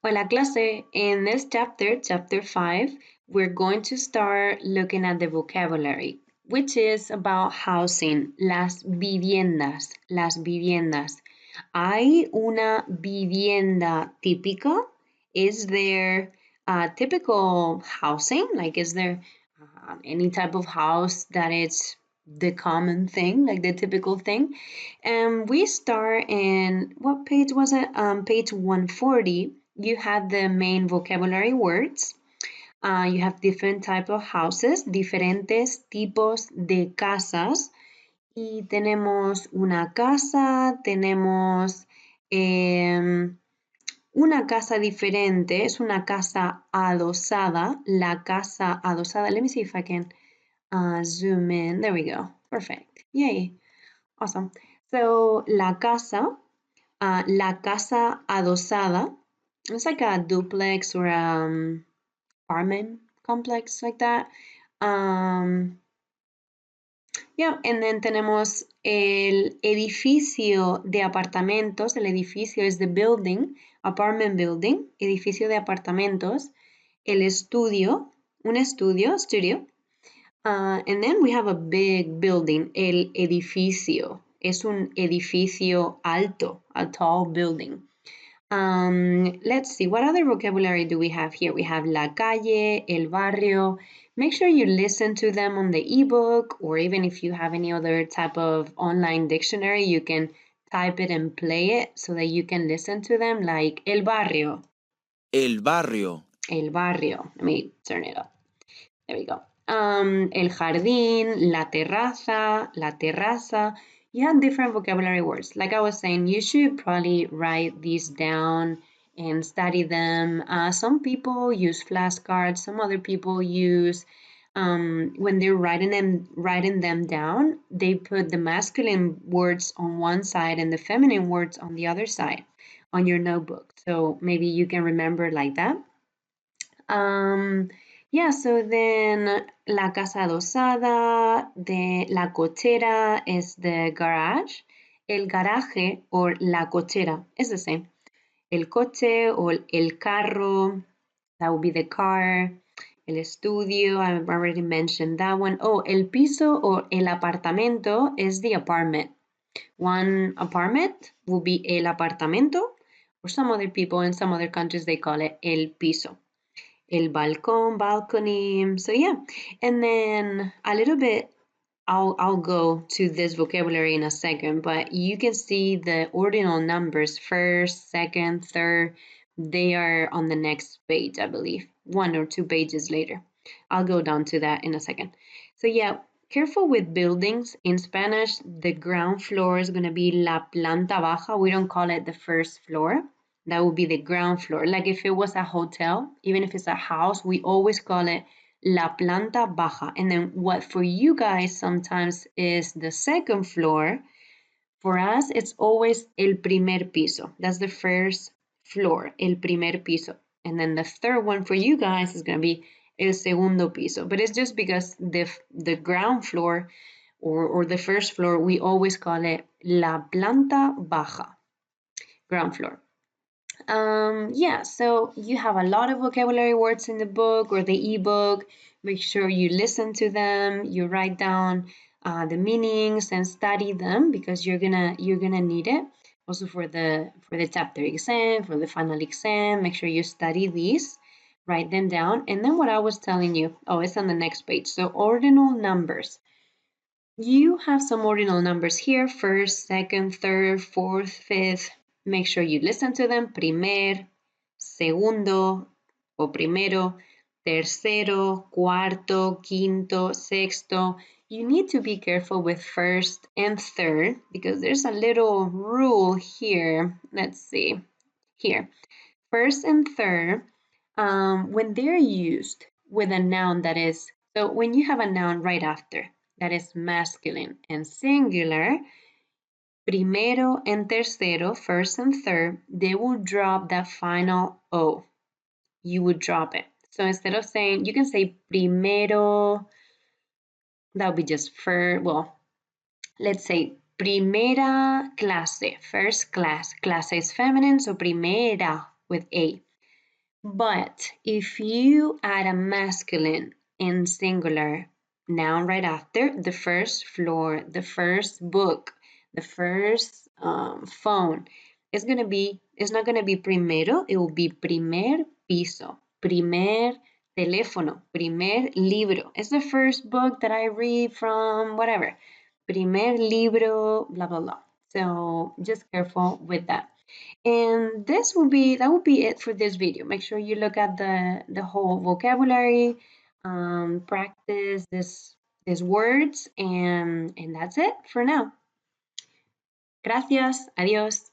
Hola clase, in this chapter, chapter 5, we're going to start looking at the vocabulary, which is about housing, las viviendas, las viviendas. ¿Hay una vivienda típica? Is there a typical housing? Like, is there any type of house that it's the common thing, like the typical thing? And we start in, what page was it? Page 140. You have the main vocabulary words. You have different type of houses, diferentes tipos de casas. Y tenemos una casa, tenemos una casa diferente, es una casa adosada. La casa adosada, let me see if I can zoom in. There we go. Perfect. Yay. Awesome. So, la casa adosada, it's like a duplex or apartment complex like that. Yeah, and then tenemos el edificio de apartamentos. El edificio es the building, apartment building, edificio de apartamentos. El estudio, un estudio, studio. And then we have a big building, el edificio. Es un edificio alto, a tall building. Let's see, what other vocabulary do we have here? We have la calle, el barrio. Make sure you listen to them on the ebook, or even if you have any other type of online dictionary, you can type it and play it so that you can listen to them, like el barrio. El barrio. El barrio. Let me turn it up. There we go. El jardín, la terraza. You have different vocabulary words. Like I was saying, you should probably write these down and study them. Some people use flashcards. Some other people use, when they're writing them down, they put the masculine words on one side and the feminine words on the other side on your notebook. So maybe you can remember like that. Yeah, so then la casa adosada, de la cochera is the garage. El garaje or la cochera is the same. El coche or el carro, that would be the car. El estudio, I've already mentioned that one. Oh, el piso or el apartamento is the apartment. One apartment will be el apartamento, or some other people in some other countries they call it el piso. El balcón, balcony. So yeah, and then a little bit, I'll go to this vocabulary in a second, but you can see the ordinal numbers, first, second, third, they are on the next page, I believe, 1 or 2 pages later. I'll go down to that in a second. So yeah, careful with buildings. In Spanish, the ground floor is going to be la planta baja. We don't call it the first floor. That would be the ground floor. Like if it was a hotel, even if it's a house, we always call it la planta baja. And then what for you guys sometimes is the second floor, for us it's always el primer piso. That's the first floor, el primer piso. And then the third one for you guys is going to be el segundo piso. But it's just because the ground floor or the first floor, we always call it la planta baja, ground floor. Yeah, so you have a lot of vocabulary words in the book or the ebook. Make sure you listen to them, you write down the meanings and study them because you're gonna need it. Also for the chapter exam, for the final exam, make sure you study these, write them down. And then what I was telling you, oh, it's on the next page. So ordinal numbers. You have some ordinal numbers here, first, second, third, fourth, fifth. Make sure you listen to them. Primer, segundo o primero, tercero, cuarto, quinto, sexto. You need to be careful with first and third because there's a little rule here. Let's see. Here, first and third, when they're used with a noun that is, so when you have a noun right after, that is masculine and singular, primero and tercero, first and third, they will drop that final O. You would drop it. So instead of saying, you can say primero, that would be just first, well, let's say primera clase, first class. Clase is feminine, so primera with A. But if you add a masculine and singular noun right after, the first floor, the first book, the first phone, it's not gonna be primero, it will be primer piso, primer teléfono, primer libro. It's the first book that I read from whatever. Primer libro, blah, blah, blah. So just careful with that. And that would be it for this video. Make sure you look at the whole vocabulary, practice these words, and that's it for now. Gracias. Adiós.